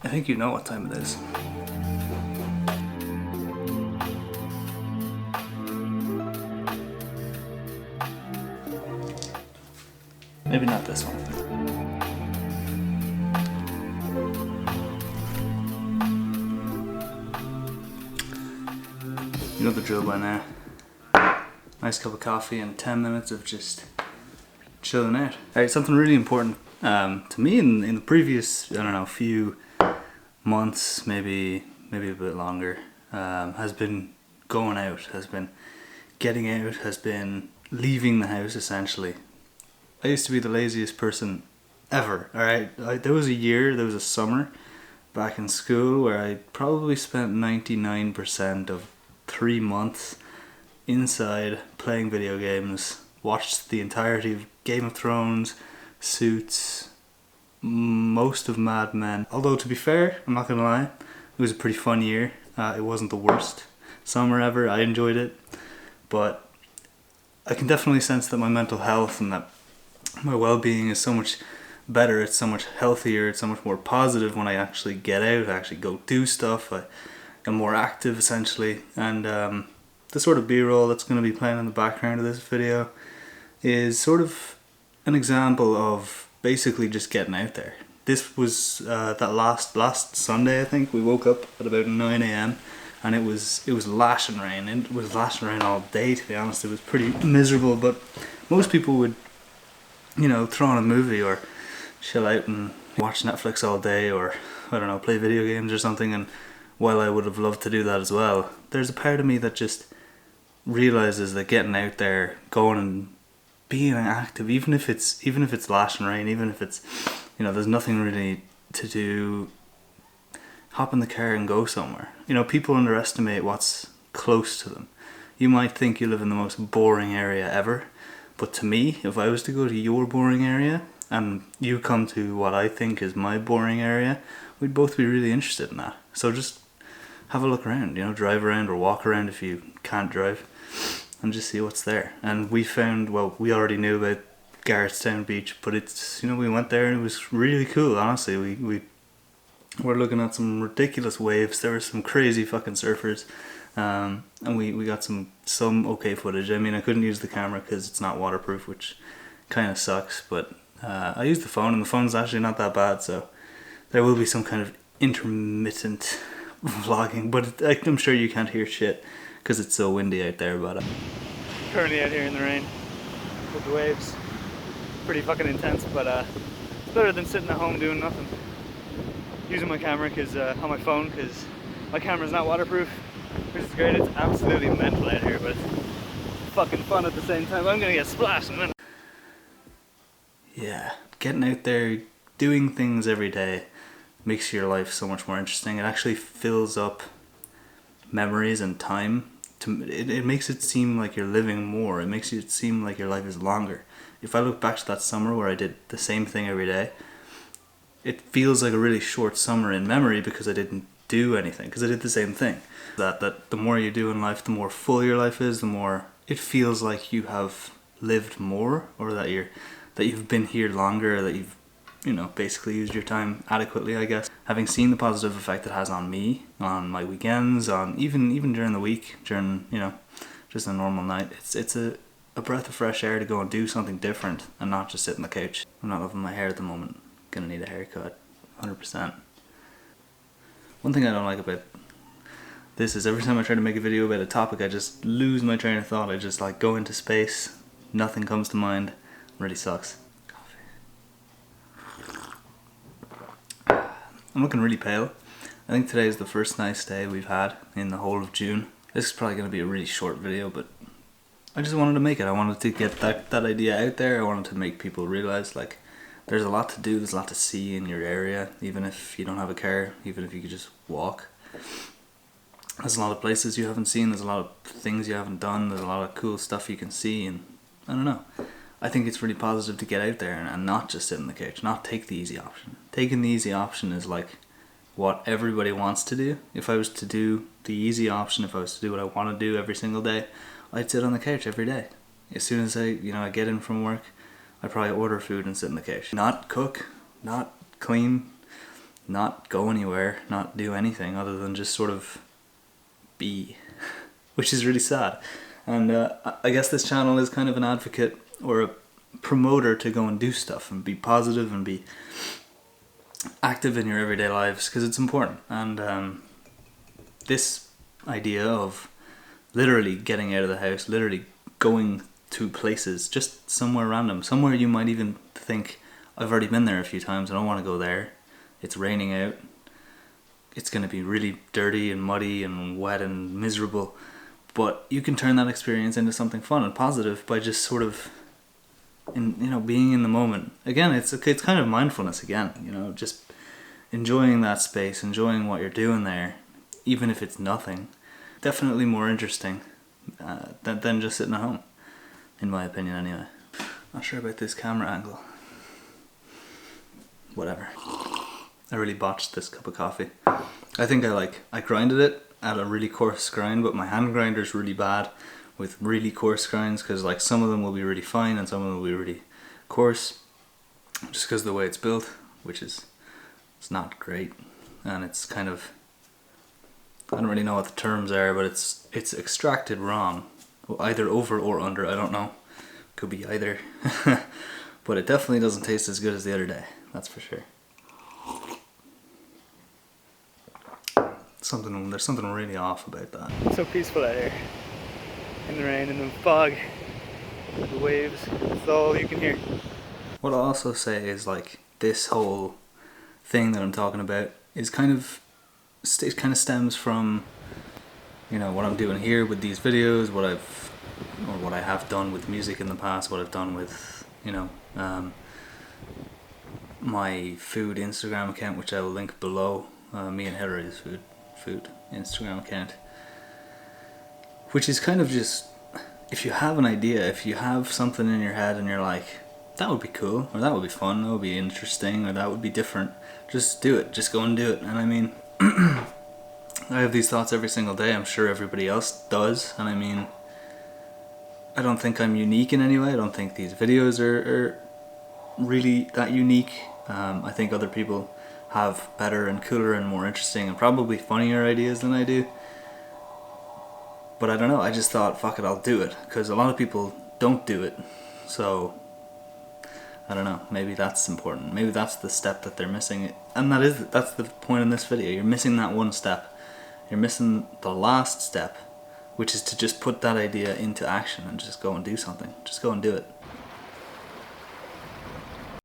I think you know what time it is. Maybe not this one. You know the drill by now. Nice cup of coffee and 10 minutes of just chilling out. Alright, something really important to me in the previous, I don't know, few months, maybe a bit longer, has been going out, has been getting out, has been leaving the house essentially. I used to be the laziest person ever, alright? There was a summer back in school where I probably spent 99% of 3 months inside playing video games, watched the entirety of Game of Thrones, Suits, most of Mad Men. Although to be fair, I'm not gonna lie, it was a pretty fun year. It wasn't the worst summer ever, I enjoyed it, but I can definitely sense that my mental health and that my well-being is so much better, it's so much healthier, it's so much more positive when I actually get out, I actually go do stuff, I'm more active essentially. And the sort of b-roll that's going to be playing in the background of this video is sort of an example of basically just getting out there. This was that last Sunday, I think. We woke up at about 9 AM and it was lashing rain. It was lashing rain all day, to be honest. It was pretty miserable, but most people would, you know, throw on a movie or chill out and watch Netflix all day, or I don't know, play video games or something. And while I would have loved to do that as well, there's a part of me that just realizes that getting out there, going and being active, even if it's lashing rain, even if it's, you know, there's nothing really to do, hop in the car and go somewhere. You know, people underestimate what's close to them. You might think you live in the most boring area ever, but to me, if I was to go to your boring area and you come to what I think is my boring area, we'd both be really interested in that. So just have a look around, you know, drive around or walk around if you can't drive, and just see what's there. And we found, well, we already knew about Garrettstown Beach, but it's, you know, we went there and it was really cool, honestly. We were looking at some ridiculous waves. There were some crazy fucking surfers, and we got some okay footage. I mean, I couldn't use the camera because it's not waterproof, which kind of sucks, but I used the phone, and the phone's actually not that bad, so there will be some kind of intermittent vlogging, but I'm sure you can't hear shit because it's so windy out there. But currently out here in the rain with the waves, pretty fucking intense, but it's better than sitting at home doing nothing. Using my camera on my phone, because my camera's not waterproof, which is great. It's absolutely mental out here, but it's fucking fun at the same time. I'm gonna get splashed in a minute. Yeah, getting out there, doing things every day makes your life so much more interesting. It actually fills up memories and time. It makes it seem like you're living more. It makes it seem like your life is longer. If I look back to that summer where I did the same thing every day, it feels like a really short summer in memory because I didn't do anything, because I did the same thing. That the more you do in life, the more full your life is, the more it feels like you have lived more, or that you've been here longer, that you've, you know, basically used your time adequately, I guess. Having seen the positive effect it has on me, on my weekends, on even during the week, during, you know, just a normal night, it's a breath of fresh air to go and do something different and not just sit on the couch. I'm not loving my hair at the moment. Gonna need a haircut, 100%. One thing I don't like about this is every time I try to make a video about a topic, I just lose my train of thought. I just like go into space, nothing comes to mind. It really sucks. I'm looking really pale. I think today is the first nice day we've had in the whole of June. This is probably going to be a really short video, but I just wanted to make it. I wanted to get that idea out there. I wanted to make people realize, like, there's a lot to do, there's a lot to see in your area, even if you don't have a car, even if you could just walk. There's a lot of places you haven't seen, there's a lot of things you haven't done, there's a lot of cool stuff you can see, and I don't know. I think it's really positive to get out there and not just sit on the couch, not take the easy option. Taking the easy option is like what everybody wants to do. If I was to do the easy option, if I was to do what I want to do every single day, I'd sit on the couch every day. As soon as I get in from work, I'd probably order food and sit on the couch. Not cook, not clean, not go anywhere, not do anything other than just sort of be, which is really sad. And I guess this channel is kind of an advocate or a promoter to go and do stuff and be positive and be active in your everyday lives, because it's important. And this idea of literally getting out of the house, literally going to places, just somewhere random, somewhere you might even think, I've already been there a few times, I don't want to go there. It's raining out, it's going to be really dirty and muddy and wet and miserable, but you can turn that experience into something fun and positive by just sort of, being in the moment. Again, it's kind of mindfulness again, just enjoying that space, enjoying what you're doing there, even if it's nothing. Definitely more interesting than just sitting at home, in my opinion anyway. Not sure about this camera angle. Whatever. I really botched this cup of coffee. I think I grinded it at a really coarse grind, but my hand grinder is really bad with really coarse grinds, because like some of them will be really fine and some of them will be really coarse, just because of the way it's built, which is, it's not great. And it's kind of, I don't really know what the terms are, but it's extracted wrong, either over or under, I don't know, could be either. But it definitely doesn't taste as good as the other day, that's for sure. There's something really off about that. It's so peaceful out here, in the rain, in the fog, the waves, it's all you can hear. What I'll also say is, like, this whole thing that I'm talking about is kind of stems from, what I'm doing here with these videos, what I have done with music in the past, what I've done with, my food Instagram account, which I will link below, me and Hillary's food Instagram account, which is kind of just, if you have an idea, if you have something in your head and you're like, that would be cool, or that would be fun, that would be interesting, or that would be different, just do it, just go and do it. And I mean, I have these thoughts every single day, I'm sure everybody else does, and I mean, I don't think I'm unique in any way, I don't think these videos are really that unique. I think other people have better and cooler and more interesting and probably funnier ideas than I do. But I don't know, I just thought, fuck it, I'll do it, because a lot of people don't do it. So, I don't know, maybe that's important. Maybe that's the step that they're missing. And that's the point in this video. You're missing that one step. You're missing the last step, which is to just put that idea into action and just go and do something. Just go and do it.